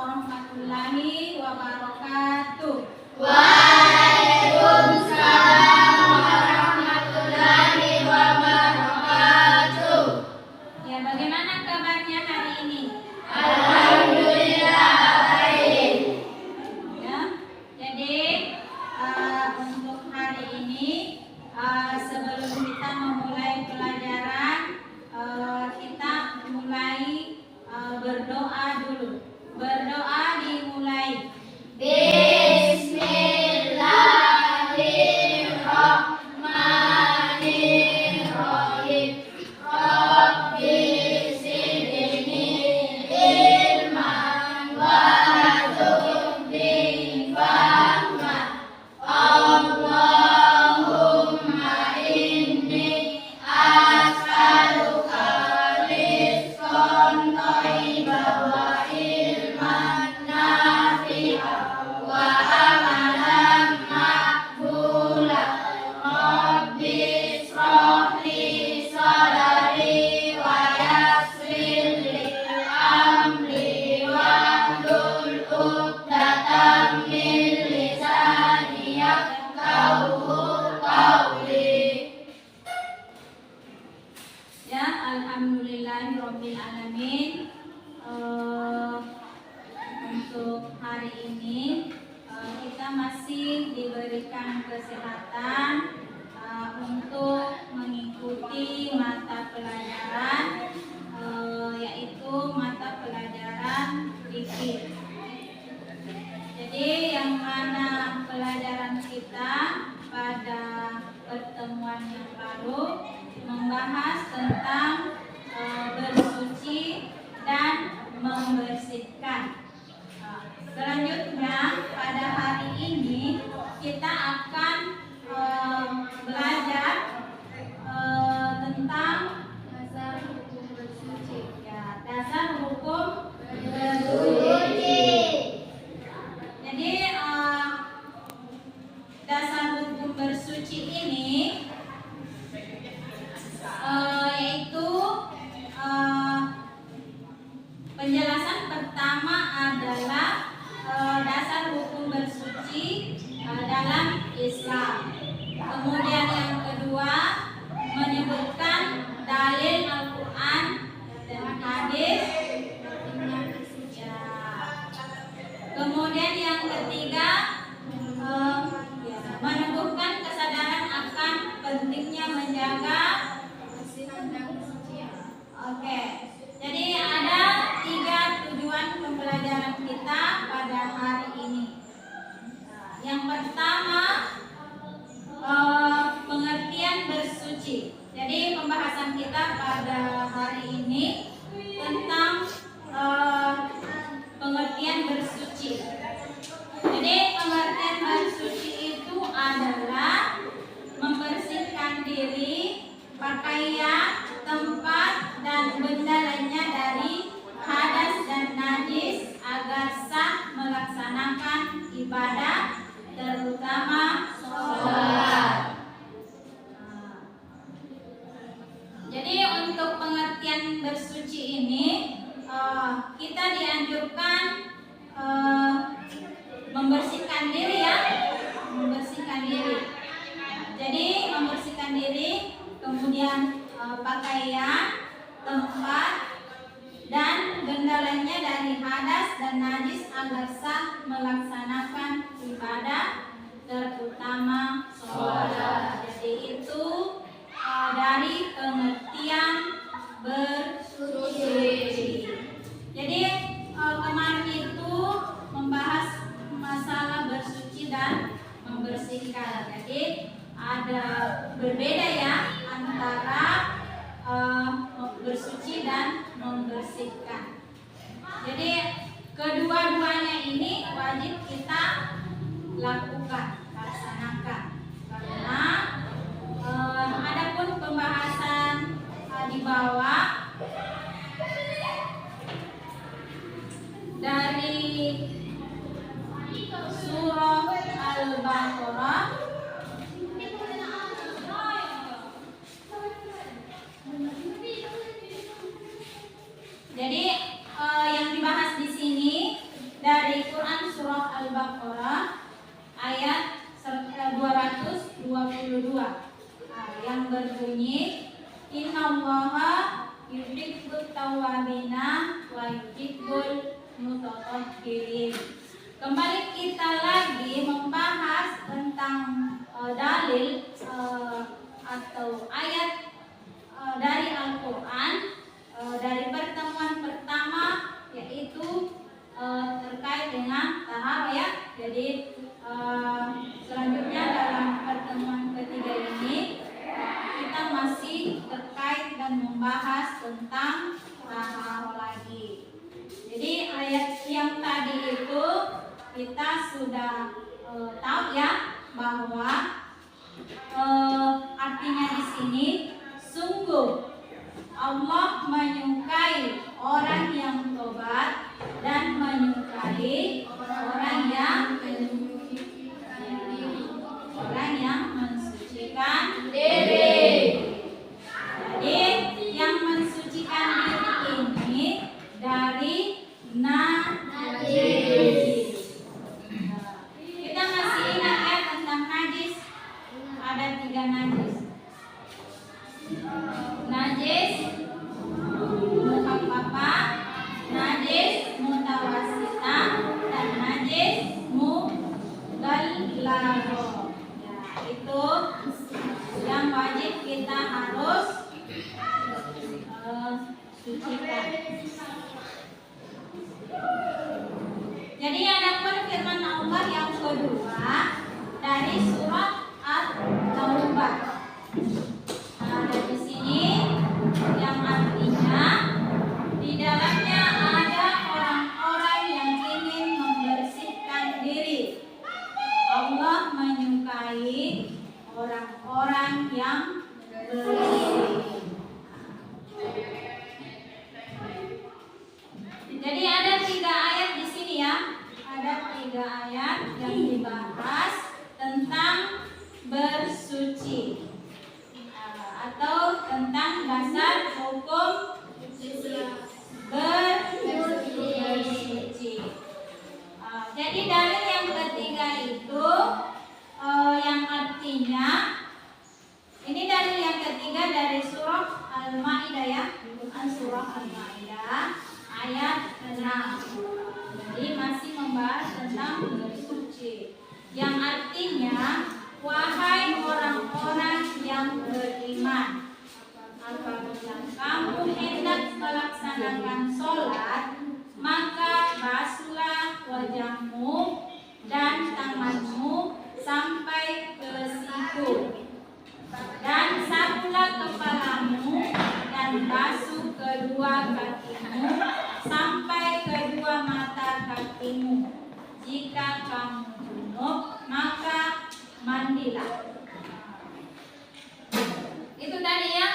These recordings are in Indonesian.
warahmatullahi wabarakatuh. Waalaikumsalam warahmatullahi wabarakatuh. Ya, bagaimana kabarnya hari ini? Alhamdulillah baik. Ya, jadi untuk hari ini sebelum kita memulai pelajaran, kita mulai berdoa dulu. Berdoa dimulai. Bismillahirrahmanirrahim. Rabbi zidni ilman warzuqni fahma. Allahumma inni as'aluka rizqan thayyiban wa ilman nafi'an wa amalan maqbulan. Rabbi ishrah li sadri wa yassir li amri wahlul 'uqdatam min lisani yafqahu qawli. Ya, alhamdulillahirabbil alamin. Untuk hari ini kita masih diberikan kesehatan untuk mengikuti mata pelajaran, yaitu mata pelajaran fikih. Jadi yang mana pelajaran kita pada pertemuan yang lalu membahas tentang bersuci dan membersihkan. Selanjutnya pada hari ini kita akan belajar tentang dasar hukum bersuci. Ya, dasar hukum bersuci. Jadi dasar hukum bersuci ini yaitu penjelasan pertama adalah dasar hukum bersuci dalam Islam. Kemudian yang kedua menyebutkan dalil Al-Quran dan hadis. Kemudian yang ketiga meneguhkan kesadaran akan pentingnya menjaga kebersihan dan kesucian. Oke. Jadi ada 3 tujuan pembelajaran kita pada hari ini. Yang pertama pengertian bersuci. Jadi pembahasan kita pada hari ini tentang pengertian bersuci. Jadi pengertian bersuci itu adalah membersihkan diri, pakaian, tempat, dan benda lainnya dari hadas dan najis agar sah melaksanakan ibadah, terutama sholat. Jadi untuk pengertian bersuci ini kita dianjurkan membersihkan diri, ya, membersihkan diri. Jadi membersihkan diri, kemudian pakaian, tempat, dan benda lainnya dari hadas dan najis agar sah melaksanakan ibadah, terutama sholat. Jadi itu dari pengertian bersuci. Jadi kemarin itu membahas masalah bersuci dan membersihkan. Jadi ada berbeda, ya, antara bersuci dan membersihkan. Jadi kedua-duanya ini wajib kita lakukan, laksanakan. Karena adapun pembahasan di bawah dari surah Al-Baqarah Jadi yang dibahas di sini yuhibbut tawwabina wa yuhibbul mutatahhirin. Kembali kita lagi membahas tentang dalil atau ayat dari Al-Quran dari pertemuan pertama, yaitu terkait dengan taharah ya. Jadi selanjutnya dalam pertemuan ketiga ini kita masih terkait dan membahas tentang taharah lagi. Jadi ayat yang tadi itu kita sudah tahu ya bahwa artinya di sini sungguh Allah menyukai orang yang tobat dan menyukai orang yang mensucikan diri. Jadi yang mensucikan diri ini dari najis. Kita masih ingat ya tentang najis. Ada 3 najis. Najis mukhaffafah, najis mutawassithah, dan najis mughallaظah. Ya, itu yang wajib kita harus sucikan. Jadi adapun firman Allah yang kedua dari surat At-Taubah. Ada di sini yang artinya di dalamnya ada orang-orang yang ingin membersihkan diri. Allah menyukai orang-orang yang bersih. Jadi ada 3 ayat di sini ya. Ada 3 ayat yang dibahas tentang bersuci atau tentang dasar hukum bersuci. Jadi dalil yang ketiga itu yang artinya ini dalil yang ketiga dari surah Al-Maidah ya, surah Al-Maidah ayat 6. Jadi masih membahas tentang bersuci, yang artinya wahai orang-orang yang beriman, apabila kamu hendak melaksanakan sholat, maka basuhlah wajahmu dan tanganmu sampai ke siku, dan sapulah kepalamu dan basuh kedua kakimu sampai kedua mata kakimu. Jika kamu junub, maka mandilah. Itu tadi ya,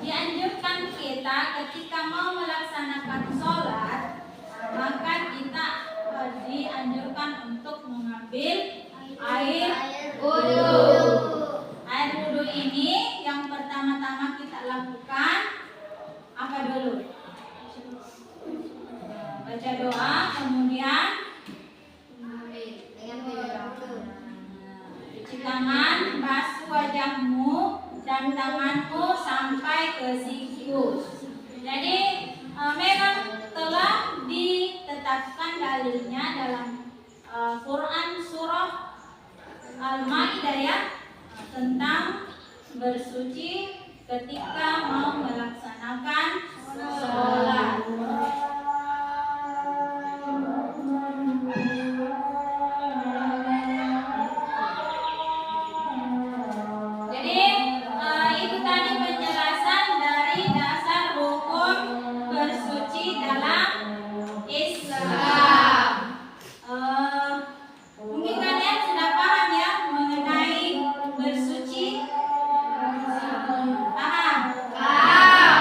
dianjurkan kita ketika mau melaksanakan sholat, maka kita dianjurkan untuk mengambil air wudu. Air wudu ini yang pertama-tama kita lakukan apa dulu? Baca doa, kemudian cuci tangan, basuh wajahmu dan tanganmu sampai ke siku. Jadi memang telah ditetapkan dalilnya dalam Quran surah Al-Maidah ya, tentang bersuci ketika mau melaksanakan sholat. Paham.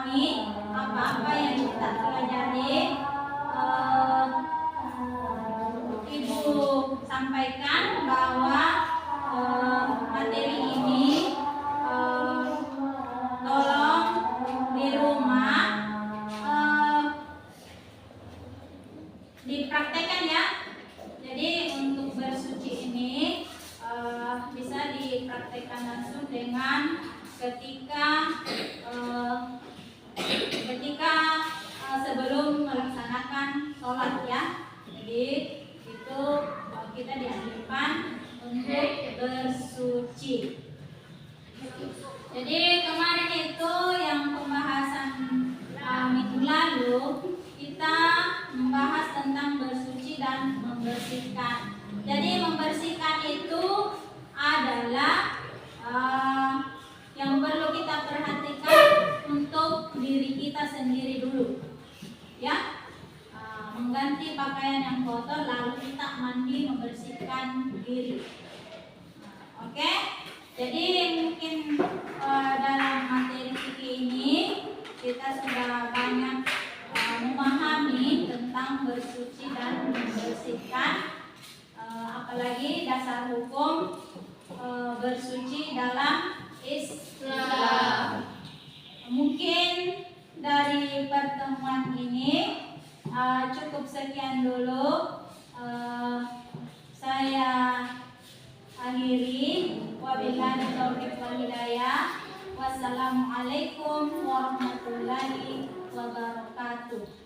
memahami apa-apa yang kita pelajari. Ibu sampaikan bahwa materi ini tolong di rumah dipraktekkan ya. Jadi untuk bersuci ini bisa dipraktekkan langsung dengan ketika sebelum melaksanakan sholat ya. Jadi itu kita dianjurkan untuk bersuci. Jadi kemarin itu yang pembahasan minggu lalu kita membahas tentang bersuci dan membersihkan. Jadi membersihkan itu adalah yang perlu kita perhatikan untuk diri kita sendiri dulu, ya. Mengganti pakaian yang kotor lalu kita mandi membersihkan diri. Oke? Jadi mungkin dalam materi fikih ini kita sudah banyak memahami tentang bersuci dan membersihkan, apalagi dasar hukum bersuci dalam Islam. Mungkin dari pertemuan ini cukup sekian dulu. Saya akhiri. Wabillahi taufiq wal hidayah. Wassalamualaikum warahmatullahi wabarakatuh.